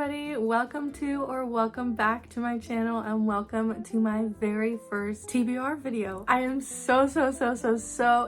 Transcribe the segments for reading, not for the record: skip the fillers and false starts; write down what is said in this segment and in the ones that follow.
everybody, welcome to or welcome back to my channel and welcome to my very first TBR video. I am so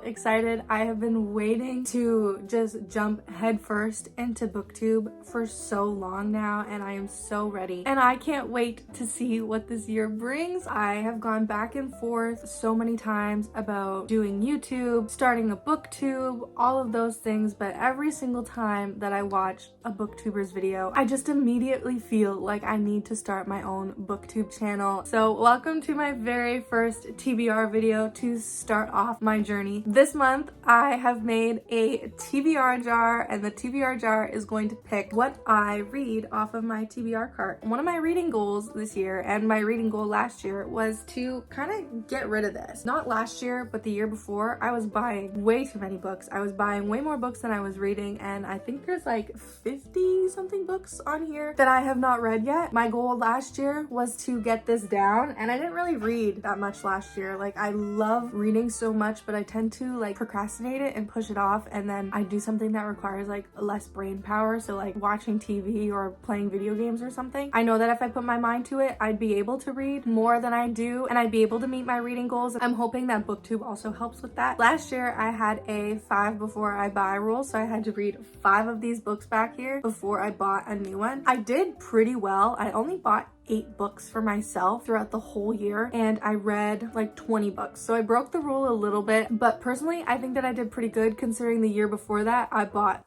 excited. I have been waiting to just jump headfirst into booktube for so long now and I am so ready and I can't wait to see what this year brings. I have gone back and forth so many times about doing YouTube, starting a booktube, all of those things, but every single time that I watch a booktuber's video, I just immediately feel like I need to start my own booktube channel. So welcome to my very first TBR video to start off my journey. This month I have made a TBR jar and the TBR jar is going to pick what I read off of my TBR cart. One of my reading goals this year and my reading goal last year was to kind of get rid of this. Not last year, but the year before, I was buying way too many books. I was buying way more books than I was reading and I think there's like 50 something books on here that I have not read yet. My goal last year was to get this down and I didn't really read that much last year. Like I love reading so much, but I tend to like procrastinate it and push it off and then I do something that requires like less brain power. So like watching TV or playing video games or something. I know that if I put my mind to it, I'd be able to read more than I do and I'd be able to meet my reading goals. I'm hoping that booktube also helps with that. Last year I had a 5 before I buy rule, so I had to read 5 of these books back here before I bought a new one. I did pretty well. I only bought 8 books for myself throughout the whole year and I read like 20 books. So I broke the rule a little bit, but personally I think that I did pretty good considering the year before that I bought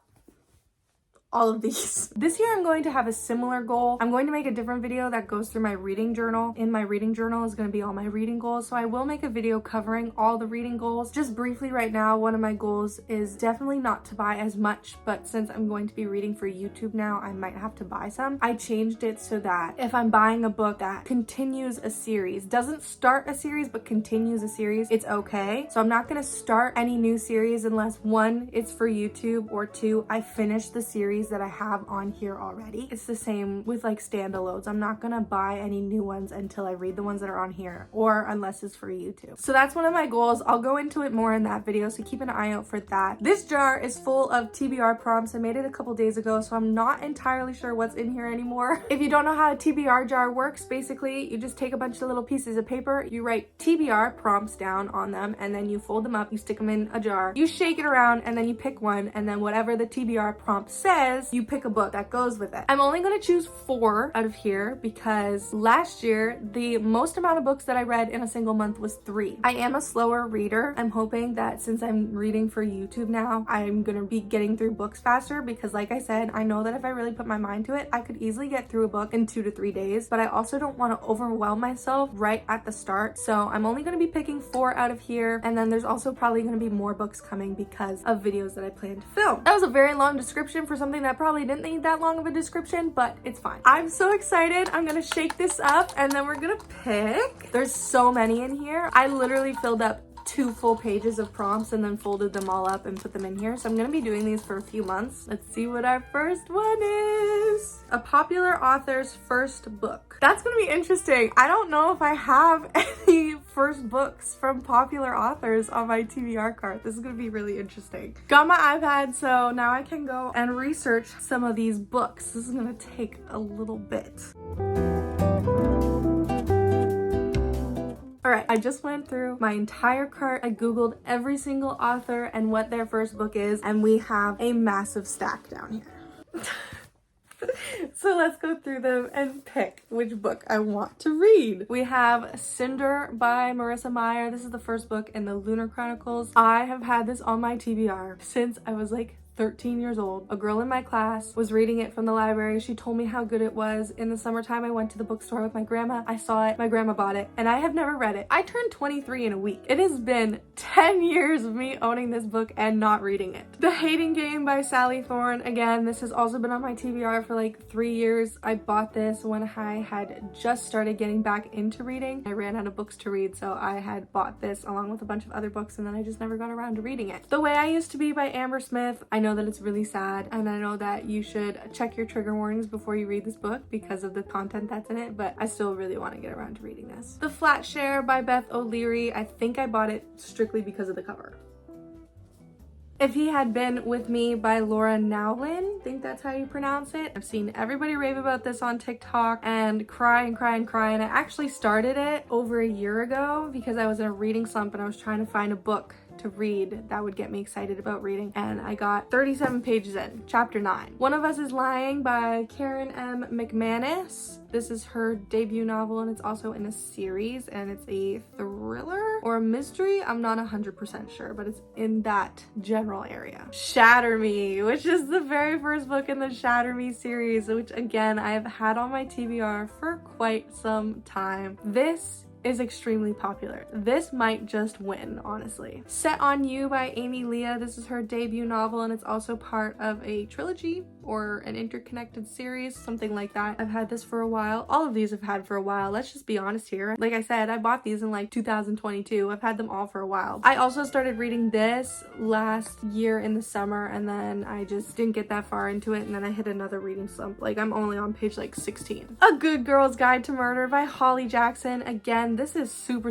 all of these. This year I'm going to have a similar goal. I'm going to make a different video that goes through my reading journal. In my reading journal is going to be all my reading goals. So I will make a video covering all the reading goals. Just briefly right now, one of my goals is definitely not to buy as much, but since I'm going to be reading for YouTube now, I might have to buy some. I changed it so that if I'm buying a book that continues a series, doesn't start a series, but continues a series, it's okay. So I'm not going to start any new series unless 1, it's for YouTube, or 2, I finish the series that I have on here already. It's the same with like standalones. I'm not gonna buy any new ones until I read the ones that are on here or unless it's for YouTube. So that's one of my goals. I'll go into it more in that video, so keep an eye out for that. This jar is full of TBR prompts. I made it a couple days ago, so I'm not entirely sure what's in here anymore. If you don't know how a TBR jar works, basically you just take a bunch of little pieces of paper, you write TBR prompts down on them, and then you fold them up, you stick them in a jar, you shake it around, and then you pick one, and then whatever the TBR prompt says, you pick a book that goes with it. I'm only going to choose 4 out of here because last year the most amount of books that I read in a single month was 3. I am a slower reader. I'm hoping that since I'm reading for YouTube now, I'm going to be getting through books faster because like I said, I know that if I really put my mind to it, I could easily get through a book in 2 to 3 days, but I also don't want to overwhelm myself right at the start. So I'm only going to be picking 4 out of here, and then there's also probably going to be more books coming because of videos that I plan to film. That was a very long description for something that probably didn't need that long of a description, but it's fine. I'm so excited. I'm gonna shake this up and then we're gonna pick. There's so many in here. I literally filled up 2 full pages of prompts and then folded them all up and put them in here. So I'm gonna be doing these for a few months. Let's see what our first one is. A popular author's first book. That's gonna be interesting. I don't know if I have any first books from popular authors on my TBR cart. This is gonna be really interesting. Got my iPad, so now I can go and research some of these books. This is gonna take a little bit. All right, I just went through my entire cart. I Googled every single author and what their first book is, and we have a massive stack down here. So let's go through them and pick which book I want to read. We have Cinder by Marissa Meyer. This is the first book in the Lunar Chronicles. I have had this on my TBR since I was like 13 years old. A girl in my class was reading it from the library. She told me how good it was. In the summertime, I went to the bookstore with my grandma. I saw it. My grandma bought it, and I have never read it. I turned 23 in a week. It has been 10 years of me owning this book and not reading it. The Hating Game by Sally Thorne. Again, this has also been on my TBR for like 3 years. I bought this when I had just started getting back into reading. I ran out of books to read, so I had bought this along with a bunch of other books, and then I just never got around to reading it. The Way I Used to Be by Amber Smith. I know that it's really sad, and I know that you should check your trigger warnings before you read this book because of the content that's in it, but I still really want to get around to reading this. The Flat Share by Beth O'Leary. I think I bought it strictly because of the cover. If He Had Been With Me by Laura Nowlin. I think that's how you pronounce it. I've seen everybody rave about this on TikTok and cry and cry and cry. And I actually started it over a year ago because I was in a reading slump and I was trying to find a book to read that would get me excited about reading, and I got 37 pages in, chapter 9. One of Us is Lying by Karen M. McManus. This is her debut novel and it's also in a series, and it's a thriller or a mystery. I'm not 100% sure, but it's in that general area. Shatter Me, which is the very first book in the Shatter Me series, which again, I have had on my TBR for quite some time. This is extremely popular. This might just win, honestly. Set on You by Amy Leah. This is her debut novel and it's also part of a trilogy or an interconnected series, something like that. I've had this for a while. All of these I've had for a while. Let's just be honest here. Like I said, I bought these in like 2022. I've had them all for a while. I also started reading this last year in the summer and then I just didn't get that far into it and then I hit another reading slump. Like I'm only on page like 16. A Good Girl's Guide to Murder by Holly Jackson. Again, this is super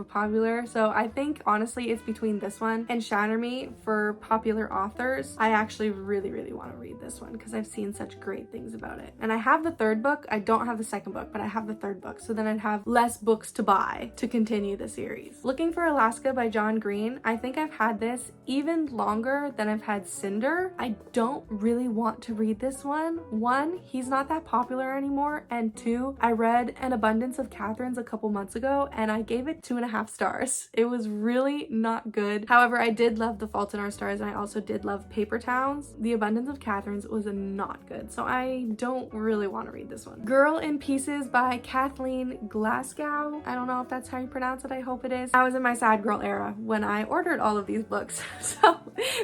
popular, so I think honestly it's between this one and Shatter Me for popular authors. I actually really want to read this one because I've seen such great things about it, and I have the third book. I don't have the second book, but I have the third book, so then I'd have less books to buy to continue the series. Looking for Alaska by John Green. I think I've had this even longer than I've had Cinder. I don't really want to read this one. One, he's not that popular anymore, and two, I read An Abundance of Catherine's a couple months ago and I gave it 2.5 stars. It was really not good. However, I did love The Fault in Our Stars and I also did love Paper Towns. The Abundance of Catherine's was not good, so I don't really want to read this one. Girl in Pieces by Kathleen Glasgow. I don't know if that's how you pronounce it. I hope it is. I was in my sad girl era when I ordered all of these books, so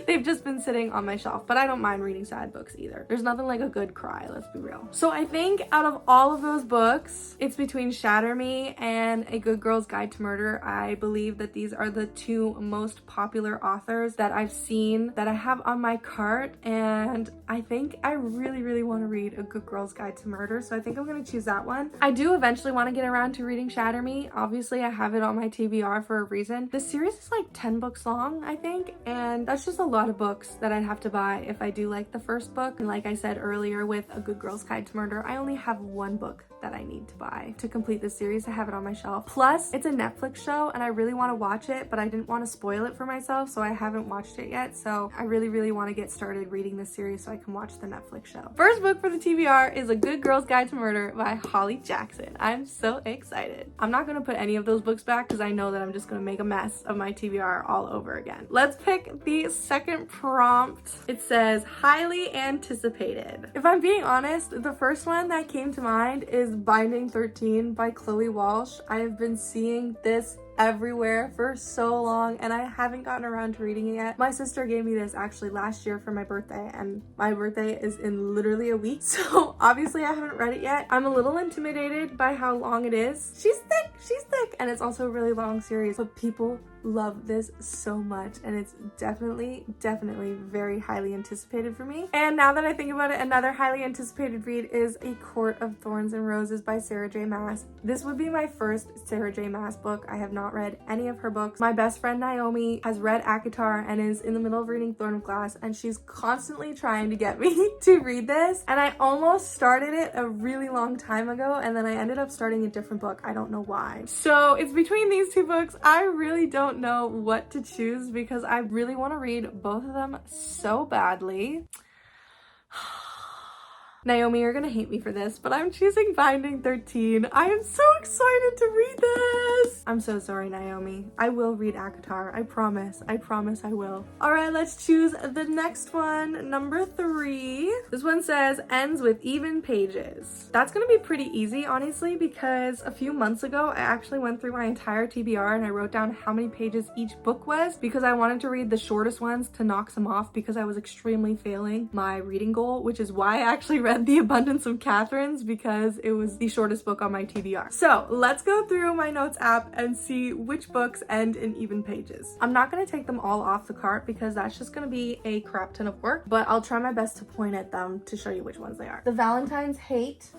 they've just been sitting on my shelf, but I don't mind reading sad books either. There's nothing like a good cry, let's be real. So I think out of all of those books, it's between Shatter Me and A Good Girl's Guide to Murder. I believe that these are the two most popular authors that I've seen that I have on my cart, and I think I really want to read A Good Girl's Guide to Murder, so I think I'm going to choose that one. I do eventually want to get around to reading Shatter Me. Obviously, I have it on my TBR for a reason. The series is like 10 books long, I think, and that's just a lot of books that I'd have to buy if I do like the first book. And like I said earlier with A Good Girl's Guide to Murder, I only have one book that I need to buy to complete this series. I have it on my shelf. Plus, it's a Netflix show and I really want to watch it, but I didn't want to spoil it for myself, so I haven't watched it yet. So I really want to get started reading this series so I can watch the Netflix show. First book for the TBR is A Good Girl's Guide to Murder by Holly Jackson. I'm so excited. I'm not going to put any of those books back because I know that I'm just going to make a mess of my TBR all over again. Let's pick the second prompt. It says, highly anticipated. If I'm being honest, the first one that came to mind is Binding 13 by Chloe Walsh. I have been seeing this everywhere for so long and I haven't gotten around to reading it yet. My sister gave me this actually last year for my birthday, and my birthday is in literally a week, so obviously I haven't read it yet. I'm a little intimidated by how long it is. She's thick, and it's also a really long series, but people love this so much and it's definitely very highly anticipated for me. And now that I think about it, another highly anticipated read is A Court of Thorns and Roses by Sarah J Maas. This would be my first Sarah J Maas book. I have not read any of her books. My best friend Naomi has read ACOTAR and is in the middle of reading Thorn of Glass, and she's constantly trying to get me to read this, and I almost started it a really long time ago and then I ended up starting a different book. I don't know why. So it's between these two books. I really don't know what to choose because I really want to read both of them so badly. Naomi, you're gonna hate me for this, but I'm choosing Binding 13. I am so excited to read this. I'm so sorry, Naomi. I will read ACOTAR. I promise I will. All right, let's choose the next one, number 3. This one says, ends with even pages. That's gonna be pretty easy, honestly, because a few months ago, I actually went through my entire TBR and I wrote down how many pages each book was because I wanted to read the shortest ones to knock some off because I was extremely failing my reading goal, which is why I actually read The Abundance of Catherine's, because it was the shortest book on my TBR. So let's go through my notes app and see which books end in even pages. I'm not going to take them all off the cart because that's just going to be a crap ton of work, but I'll try my best to point at them to show you which ones they are. The Valentine's Hate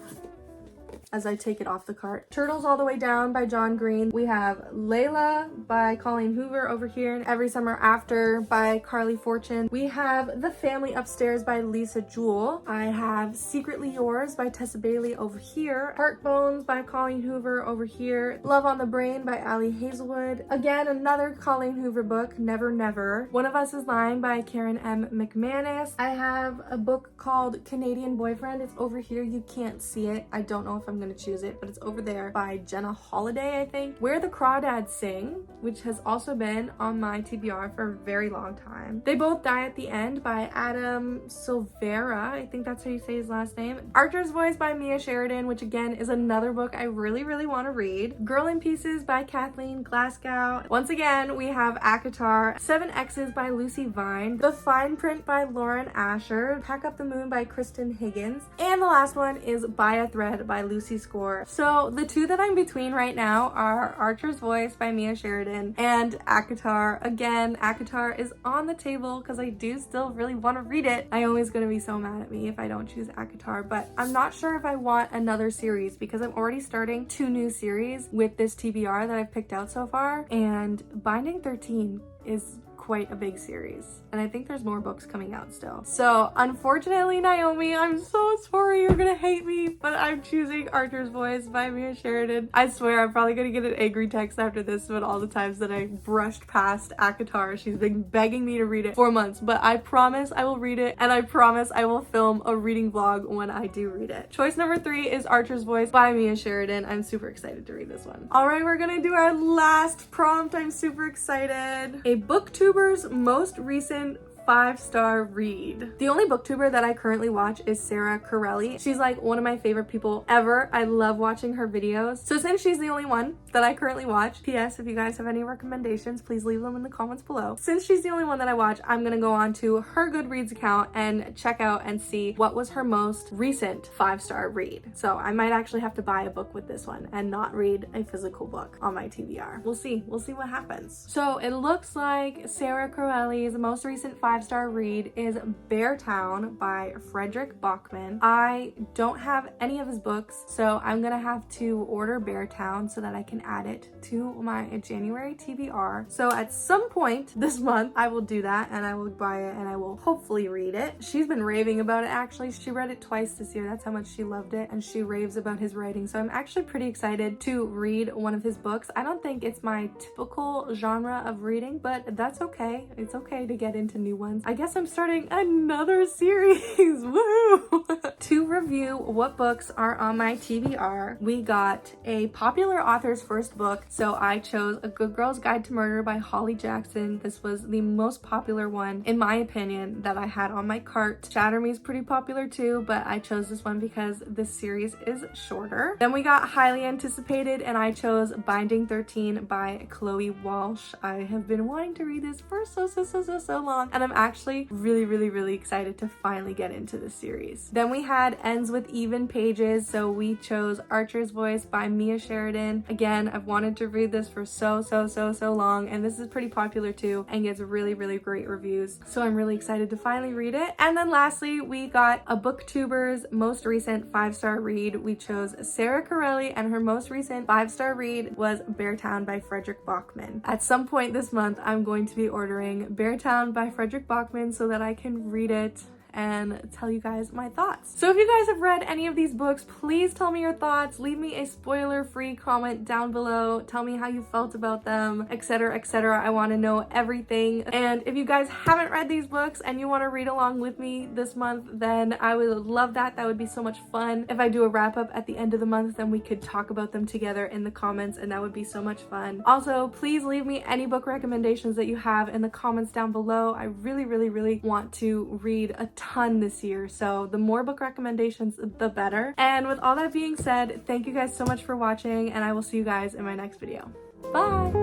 as I take it off the cart. Turtles All the Way Down by John Green. We have Layla by Colleen Hoover over here, and Every Summer After by Carly Fortune. We have The Family Upstairs by Lisa Jewell. I have Secretly Yours by Tessa Bailey over here. Heart Bones by Colleen Hoover over here. Love on the Brain by Allie Hazelwood. Again, another Colleen Hoover book, Never Never. One of Us is Lying by Karen M. McManus. I have a book called Canadian Boyfriend. It's over here. You can't see it. I don't know if I'm gonna choose it, but it's over there by Jenna Holiday, I think. Where the Crawdads Sing, which has also been on my TBR for a very long time. They Both Die at the End by Adam Silvera. I think that's how you say his last name. Archer's Voice by Mia Sheridan, which again is another book I really want to read. Girl in Pieces by Kathleen Glasgow. Once again, we have ACOTAR. 7 X's by Lucy Vine. The Fine Print by Lauren Asher. Pack Up the Moon by Kristen Higgins. And the last one is By a Thread by Lucy Score. So the two that I'm between right now are Archer's Voice by Mia Sheridan and ACOTAR. Again, ACOTAR is on the table because I do still really want to read it. Naomi's gonna be so mad at me if I don't choose ACOTAR, but I'm not sure if I want another series because I'm already starting 2 new series with this TBR that I've picked out so far, and Binding 13 is quite a big series, and I think there's more books coming out still. So unfortunately, Naomi, I'm so sorry, you're gonna hate me, but I'm choosing Archer's Voice by Mia Sheridan. I swear I'm probably gonna get an angry text after this about all the times that I brushed past ACOTAR. She's been begging me to read it for months, but I promise I will read it, and I promise I will film a reading vlog when I do read it. Choice number 3 is Archer's Voice by Mia Sheridan. I'm super excited to read this one. All right, we're gonna do our last prompt. I'm super excited. A booktuber's most recent 5-star read. The only booktuber that I currently watch is Sarah Corelli. She's like one of my favorite people ever. I love watching her videos. So since she's the only one that I currently watch, PS, if you guys have any recommendations, please leave them in the comments below. Since she's the only one that I watch, I'm gonna go on to her Goodreads account and check out and see what was her most recent 5-star read. So I might actually have to buy a book with this one and not read a physical book on my TBR. We'll see what happens. So it looks like Sarah Corelli's most recent 5-star read is Beartown by Frederick Bachman. I don't have any of his books, so I'm gonna have to order Beartown so that I can add it to my January TBR. So at some point this month, I will do that and I will buy it and I will hopefully read it. She's been raving about it actually. She read it twice this year. That's how much she loved it, and she raves about his writing. So I'm actually pretty excited to read one of his books. I don't think it's my typical genre of reading, but that's okay. It's okay to get into new ones. I guess I'm starting another series. Woo! To review what books are on my TBR, we got a popular author's first book. So I chose A Good Girl's Guide to Murder by Holly Jackson. This was the most popular one, in my opinion, that I had on my cart. Shatter Me is pretty popular too, but I chose this one because this series is shorter. Then we got highly anticipated, and I chose Binding 13 by Chloe Walsh. I have been wanting to read this for so long, and I'm actually really excited to finally get into this series. Then we had Ends with Even Pages, so we chose Archer's Voice by Mia Sheridan. Again, I've wanted to read this for so long, and this is pretty popular too and gets really great reviews, so I'm really excited to finally read it. And then lastly, we got a booktuber's most recent 5-star read. We chose Sarah Corelli, and her most recent 5-star read was Beartown by Frederick Bachman. At some point this month, I'm going to be ordering Beartown by Frederick Bachman so that I can read it and tell you guys my thoughts. So if you guys have read any of these books, please tell me your thoughts. Leave me a spoiler-free comment down below. Tell me how you felt about them, etc, etc. I want to know everything. And if you guys haven't read these books and you want to read along with me this month, then I would love that. That would be so much fun. If I do a wrap-up at the end of the month, then we could talk about them together in the comments, and that would be so much fun. Also, please leave me any book recommendations that you have in the comments down below. I really want to read a ton this year, so the more book recommendations, the better. And with all that being said, thank you guys so much for watching, and I will see you guys in my next video. Bye!